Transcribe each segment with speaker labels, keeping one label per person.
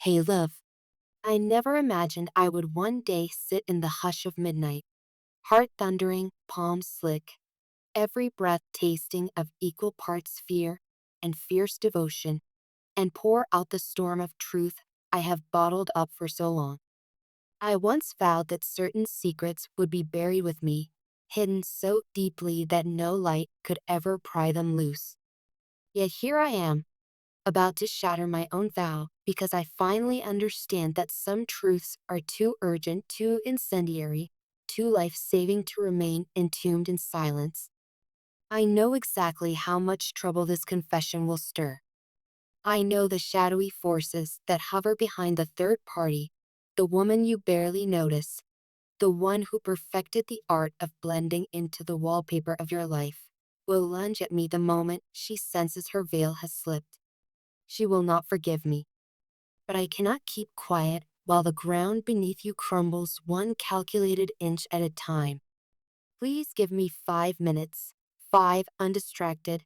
Speaker 1: Hey, love. I never imagined I would one day sit in the hush of midnight, heart thundering, palms slick, every breath tasting of equal parts fear and fierce devotion, and pour out the storm of truth I have bottled up for so long. I once vowed that certain secrets would be buried with me, hidden so deeply that no light could ever pry them loose. Yet here I am, about to shatter my own vow because I finally understand that some truths are too urgent, too incendiary, too life saving to remain entombed in silence. I know exactly how much trouble this confession will stir. I know the shadowy forces that hover behind the third party, the woman you barely notice, the one who perfected the art of blending into the wallpaper of your life, will lunge at me the moment she senses her veil has slipped. She will not forgive me. But I cannot keep quiet while the ground beneath you crumbles one calculated inch at a time. Please give me 5 minutes, 5 undistracted,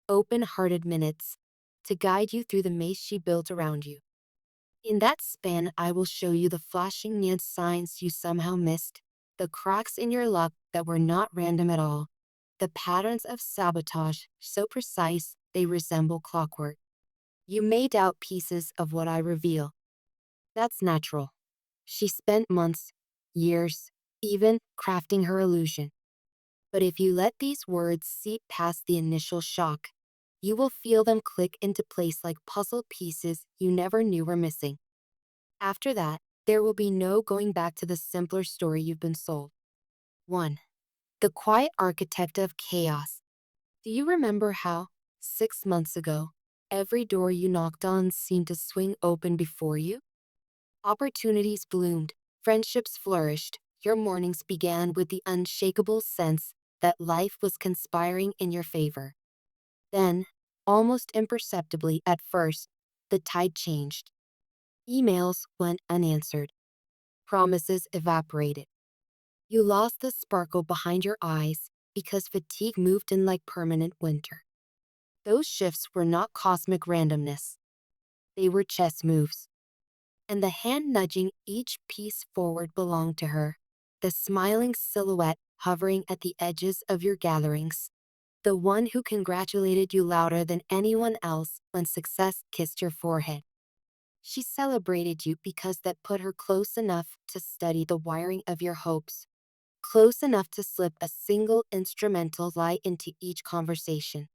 Speaker 1: open-hearted minutes, to guide you through the maze she built around you. In that span, I will show you the flashing neon signs you somehow missed, the cracks in your luck that were not random at all, the patterns of sabotage so precise they resemble clockwork. You may doubt pieces of what I reveal. That's natural. She spent months, years, even crafting her illusion. But if you let these words seep past the initial shock, you will feel them click into place like puzzle pieces you never knew were missing. After that, there will be no going back to the simpler story you've been sold. 1. The quiet architect of chaos. Do you remember how, 6 months ago, every door you knocked on seemed to swing open before you? Opportunities bloomed, friendships flourished, your mornings began with the unshakable sense that life was conspiring in your favor. Then, almost imperceptibly at first, the tide changed. Emails went unanswered. Promises evaporated. You lost the sparkle behind your eyes because fatigue moved in like permanent winter. Those shifts were not cosmic randomness. They were chess moves. And the hand nudging each piece forward belonged to her, the smiling silhouette hovering at the edges of your gatherings, the one who congratulated you louder than anyone else when success kissed your forehead. She celebrated you because that put her close enough to study the wiring of your hopes, close enough to slip a single instrumental lie into each conversation.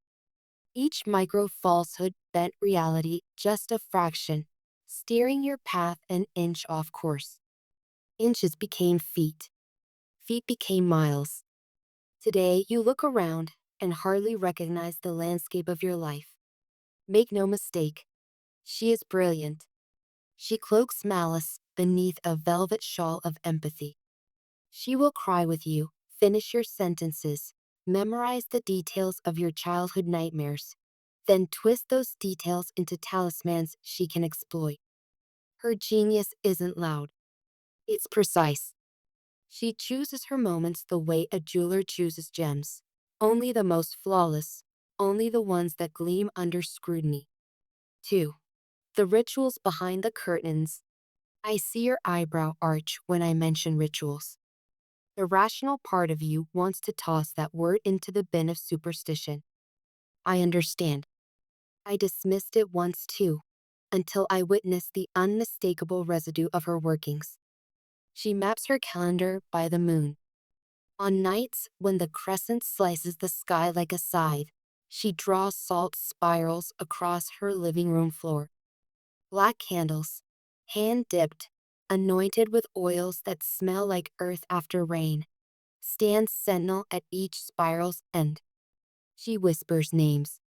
Speaker 1: Each micro falsehood bent reality just a fraction, steering your path an inch off course. Inches became feet. Feet became miles. Today, you look around and hardly recognize the landscape of your life. Make no mistake, she is brilliant. She cloaks malice beneath a velvet shawl of empathy. She will cry with you, finish your sentences, memorize the details of your childhood nightmares, then twist those details into talismans she can exploit. Her genius isn't loud. It's precise. She chooses her moments the way a jeweler chooses gems. Only the most flawless, only the ones that gleam under scrutiny. 2. The rituals behind the curtains. I see your eyebrow arch when I mention rituals. The rational part of you wants to toss that word into the bin of superstition. I understand. I dismissed it once too, until I witnessed the unmistakable residue of her workings. She maps her calendar by the moon. On nights when the crescent slices the sky like a scythe, she draws salt spirals across her living room floor. Black candles, hand-dipped, anointed with oils that smell like earth after rain, stand sentinel at each spiral's end. She whispers names.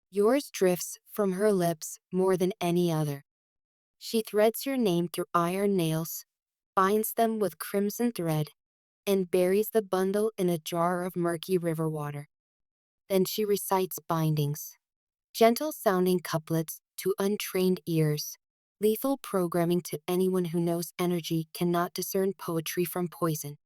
Speaker 1: Yours drifts from her lips more than any other. She threads your name through iron nails, binds them with crimson thread, and buries the bundle in a jar of murky river water. Then she recites bindings, gentle-sounding couplets to untrained ears, lethal programming to anyone who knows energy cannot discern poetry from poison.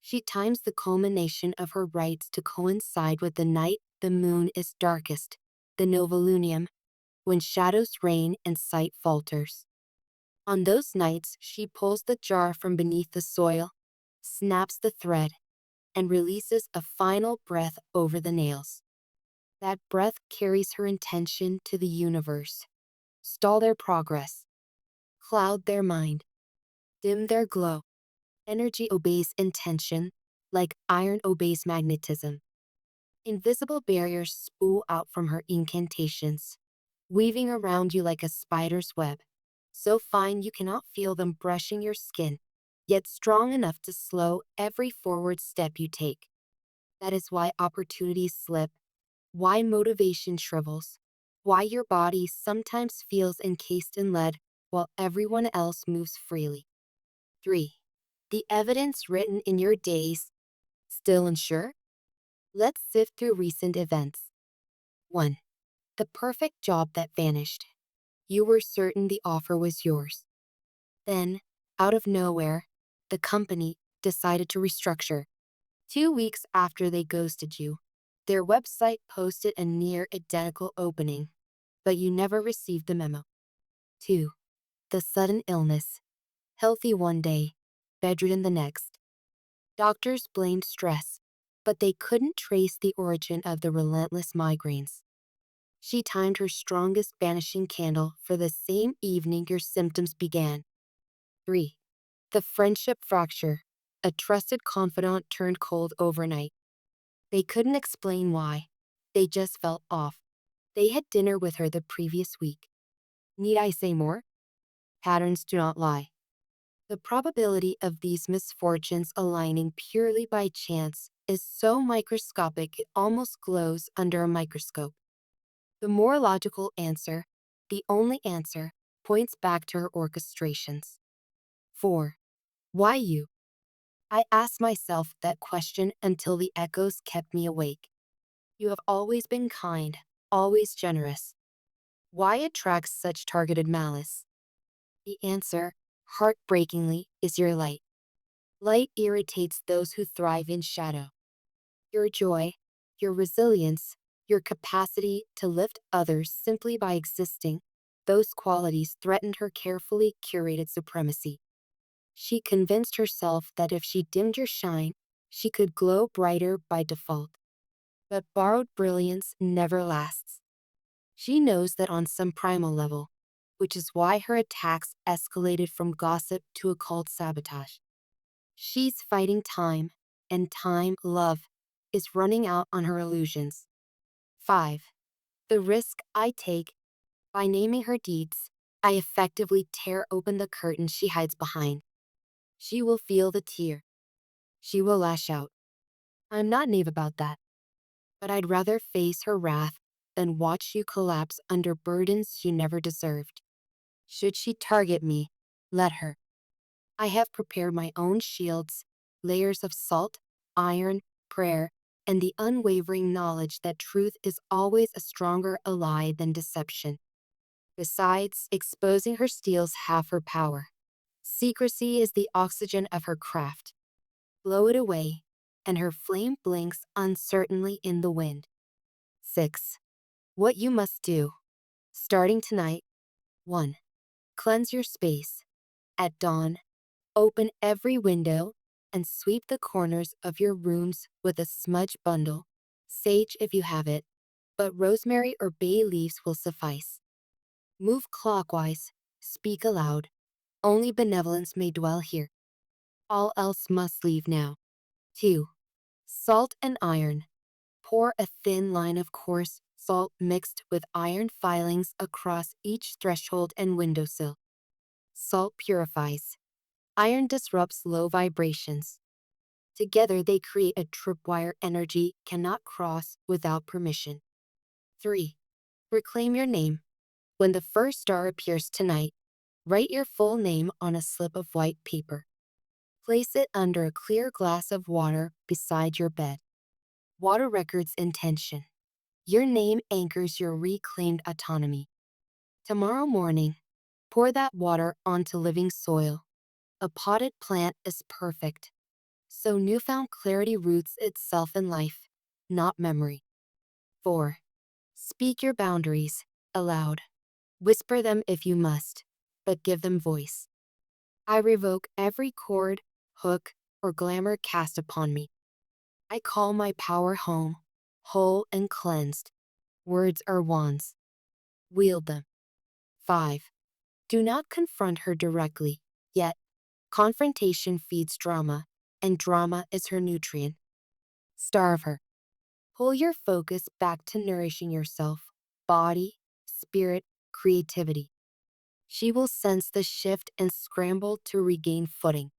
Speaker 1: She times the culmination of her rites to coincide with the night the moon is darkest, the novolunium, when shadows reign and sight falters. On those nights, she pulls the jar from beneath the soil, snaps the thread, and releases a final breath over the nails. That breath carries her intention to the universe. Stall their progress, cloud their mind, dim their glow. Energy obeys intention, like iron obeys magnetism. Invisible barriers spool out from her incantations, weaving around you like a spider's web, so fine you cannot feel them brushing your skin, yet strong enough to slow every forward step you take. That is why opportunities slip, why motivation shrivels, why your body sometimes feels encased in lead while everyone else moves freely. 3. The evidence written in your days. Still unsure? Let's sift through recent events. 1. The perfect job that vanished. You were certain the offer was yours. Then, out of nowhere, the company decided to restructure. 2 weeks after they ghosted you, their website posted a near identical opening, but you never received the memo. 2. The sudden illness. Healthy one day, bedridden the next. Doctors blamed stress, but they couldn't trace the origin of the relentless migraines. She timed her strongest banishing candle for the same evening your symptoms began. 3. The friendship fracture. A trusted confidant turned cold overnight. They couldn't explain why. They just felt off. They had dinner with her the previous week. Need I say more? Patterns do not lie. The probability of these misfortunes aligning purely by chance is so microscopic it almost glows under a microscope. The more logical answer, the only answer, points back to her orchestrations. 4. Why you? I asked myself that question until the echoes kept me awake. You have always been kind, always generous. Why attract such targeted malice? The answer, heartbreakingly, is your light. Light irritates those who thrive in shadow. Your joy, your resilience, your capacity to lift others simply by existing, those qualities threatened her carefully curated supremacy. She convinced herself that if she dimmed your shine, she could glow brighter by default. But borrowed brilliance never lasts. She knows that on some primal level, which is why her attacks escalated from gossip to occult sabotage. She's fighting time, and time, love, is running out on her illusions. 5. The risk I take. By naming her deeds, I effectively tear open the curtain she hides behind. She will feel the tear. She will lash out. I'm not naive about that, but I'd rather face her wrath than watch you collapse under burdens you never deserved. Should she target me, let her. I have prepared my own shields, layers of salt, iron, prayer, and the unwavering knowledge that truth is always a stronger ally than deception. Besides, exposing her steals half her power. Secrecy is the oxygen of her craft. Blow it away, and her flame blinks uncertainly in the wind. 6. What you must do. Starting tonight. 1. Cleanse your space. At dawn, open every window and sweep the corners of your rooms with a smudge bundle, sage if you have it, but rosemary or bay leaves will suffice. Move clockwise, speak aloud. Only benevolence may dwell here. All else must leave now. 2. Salt and iron. Pour a thin line of coarse salt mixed with iron filings across each threshold and windowsill. Salt purifies. Iron disrupts low vibrations. Together they create a tripwire energy cannot cross without permission. 3. Reclaim your name. When the first star appears tonight, write your full name on a slip of white paper. Place it under a clear glass of water beside your bed. Water records intention. Your name anchors your reclaimed autonomy. Tomorrow morning, pour that water onto living soil. A potted plant is perfect, so newfound clarity roots itself in life, not memory. 4. Speak your boundaries, aloud. Whisper them if you must. but give them voice. I revoke every cord, hook, or glamour cast upon me. I call my power home, whole and cleansed. Words are wands. Wield them. 5. Do not confront her directly, yet confrontation feeds drama, and drama is her nutrient. Starve her. Pull your focus back to nourishing yourself, body, spirit, creativity. She will sense the shift and scramble to regain footing.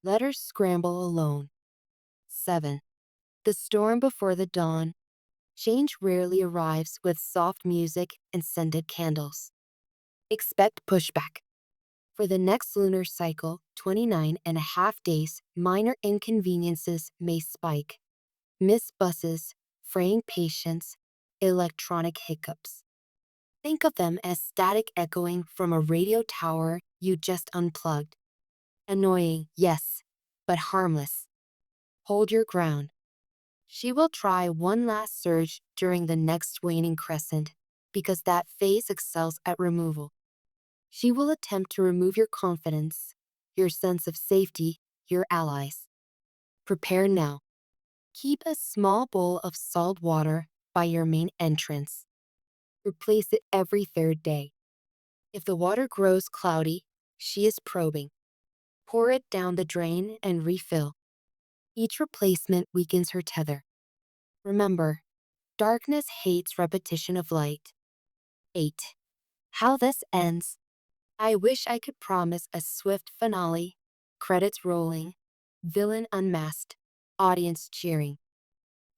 Speaker 1: Let her scramble alone. 7. The storm before the dawn. Change rarely arrives with soft music and scented candles. Expect pushback. For the next lunar cycle, 29 and a half days, minor inconveniences may spike. Missed buses, fraying patience, electronic hiccups. Think of them as static echoing from a radio tower you just unplugged. Annoying, yes, but harmless. Hold your ground. She will try one last surge during the next waning crescent, because that phase excels at removal. She will attempt to remove your confidence, your sense of safety, your allies. Prepare now. Keep a small bowl of salt water by your main entrance. Replace it every third day. If the water grows cloudy, she is probing. Pour it down the drain and refill. Each replacement weakens her tether. Remember, darkness hates repetition of light. 8. How this ends. I wish I could promise a swift finale, credits rolling, villain unmasked, audience cheering.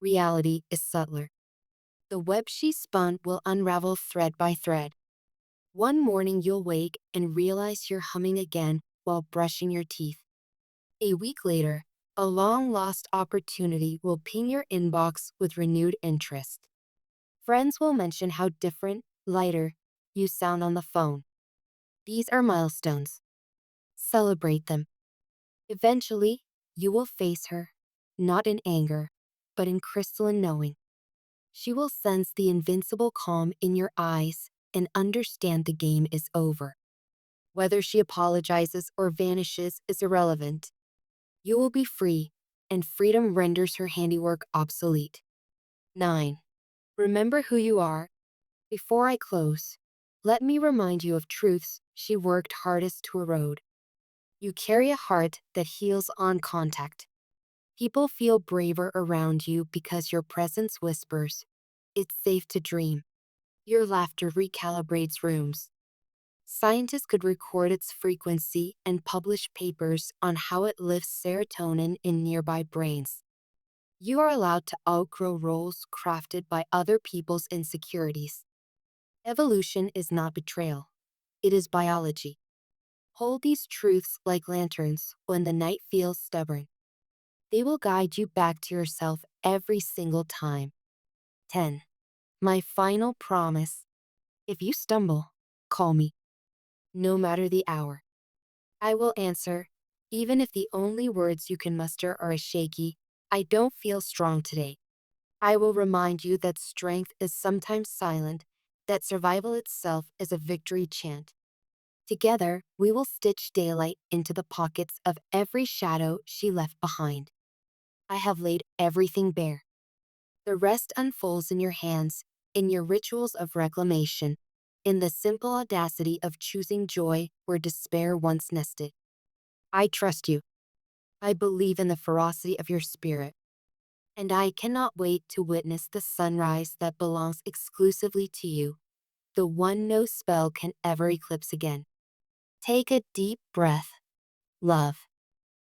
Speaker 1: Reality is subtler. The web she spun will unravel thread by thread. One morning you'll wake and realize you're humming again while brushing your teeth. A week later, a long-lost opportunity will ping your inbox with renewed interest. Friends will mention how different, lighter, you sound on the phone. These are milestones. Celebrate them. Eventually, you will face her, not in anger, but in crystalline knowing. She will sense the invincible calm in your eyes and understand the game is over. Whether she apologizes or vanishes is irrelevant. You will be free, and freedom renders her handiwork obsolete. 9. Remember who you are. Before I close, let me remind you of truths she worked hardest to erode. You carry a heart that heals on contact. People feel braver around you because your presence whispers, "It's safe to dream." Your laughter recalibrates rooms. Scientists could record its frequency and publish papers on how it lifts serotonin in nearby brains. You are allowed to outgrow roles crafted by other people's insecurities. Evolution is not betrayal. It is biology. Hold these truths like lanterns when the night feels stubborn. They will guide you back to yourself every single time. 10. My final promise. If you stumble, call me. No matter the hour. I will answer, even if the only words you can muster are a shaky, "I don't feel strong today." I will remind you that strength is sometimes silent, that survival itself is a victory chant. Together, we will stitch daylight into the pockets of every shadow she left behind. I have laid everything bare. The rest unfolds in your hands, in your rituals of reclamation, in the simple audacity of choosing joy where despair once nested. I trust you. I believe in the ferocity of your spirit. And I cannot wait to witness the sunrise that belongs exclusively to you, the one no spell can ever eclipse again. Take a deep breath. Love.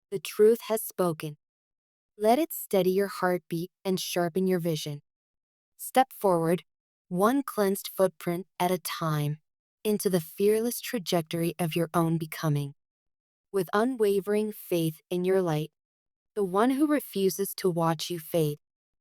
Speaker 1: The truth has spoken. Let it steady your heartbeat and sharpen your vision. Step forward, one cleansed footprint at a time, into the fearless trajectory of your own becoming. With unwavering faith in your light, the one who refuses to watch you fade.